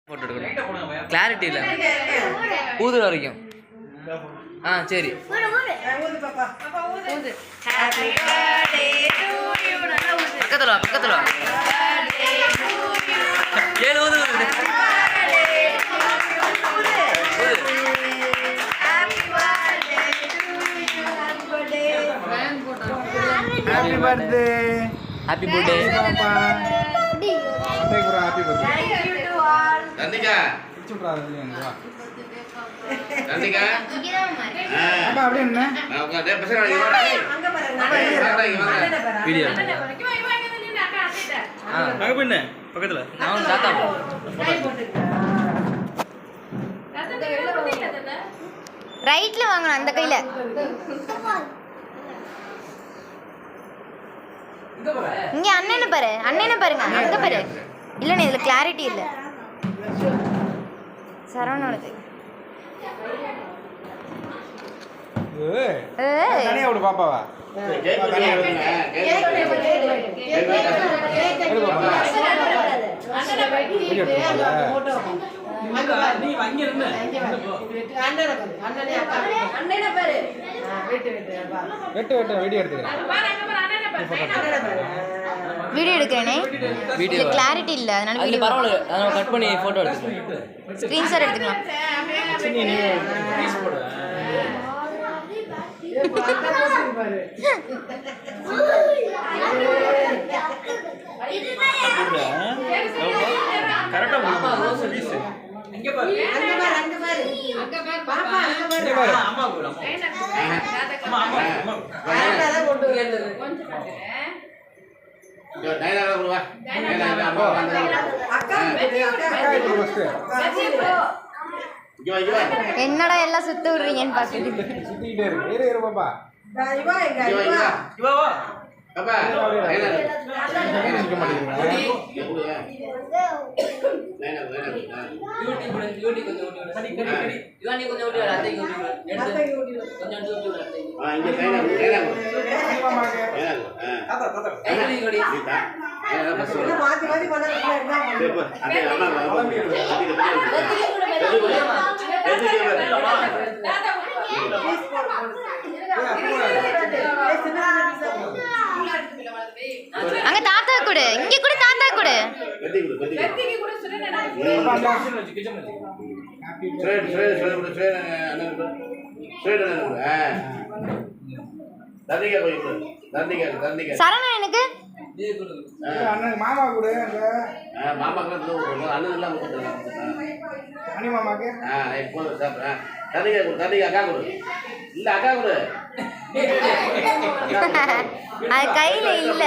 Photo எடுக்கணும். Clarity இல்லை, ஊதுற வரைக்கும். ஆ சரி. பக்கத்துல வா, பக்கத்துல வா. ஏழு ஊது ஊது. Happy birthday. ஹாப்பி பர்த்டே பாப்பா. அத்தை கூட ஹாப்பி பர்த்டே. நந்திகா சுற்றுறா இல்லையா வா. நந்திகா அப்பா அப்படியே என்ன நான் உட்கார்ந்து பேசுறேன். அங்க பாரு வீடியோ. அங்க போய் பக்கத்துல நான் தாத்தா ரைட்ல வாங்கணும் அந்த கையில. இங்க அண்ணனை பாரு, அண்ணனை பாருங்க, அங்க பாரு. இல்லண்ணே இதுல கிளாரிட்டி இல்ல. சரவணோடது தனியா விடு பாப்பாவா. வீடியோ எடுத்துக்கிறேன். வீடியோ எடுக்கிறேனே, வீடியோ கிளாரிட்டி இல்ல, அதனால வீடியோ பரவாயில்ல. நான் கட் பண்ணி போட்டோ எடுத்துக்கிறேன். ஸ்கிரீன்ஷாட் எடுத்துக்கலாம். கரெக்டா பாப்பா ரோஸ் பீஸ் இங்க பாரு, அங்க பாரு, அங்க பாரு, அங்க பாரு பாப்பா, அங்க பாரு. அம்மா கூட அம்மா அம்மா அத கொண்டு வந்தது கொஞ்சம் பாருங்க. இந்த டைலாக் போடுவா. டைலாக் அம்மா வந்து அக்கா இது ஃபர்ஸ்ட். இங்க வா. என்னடா எல்லாம் சுத்த விடுறீங்கன்னு பாக்குது. சுத்திட்டே இருக்கு. இரு பாப்பா. இவா வா. பாப்பா டைலாக் நிக்க மாட்டேங்குது. யூடி கொஞ்சம் ஓடி சரி கடி யுவானி கொஞ்சம் ஓடி அத்தை கொஞ்சம் கொஞ்சம் ஓடி அத்தை இங்க டைலாக் மாமாக்கு தாத்தா தாத்தா கைகளை ஓடி மாத்தி மாத்தி பண்ணா சரி போ அத்தை அம்மா அங்க தாத்தா கூட, இங்க கூட தாத்தா கூட. சரணா எனக்கு அண்ணன் மாமா கூட மாமாக்கு அண்ணன் எல்லாம் அனி மாமாக்கு எப்போதும் சாப்பிட்றேன். தந்திகா அக்கா கொடு. இல்லை அக்கா கொடு. அது கையில இல்ல.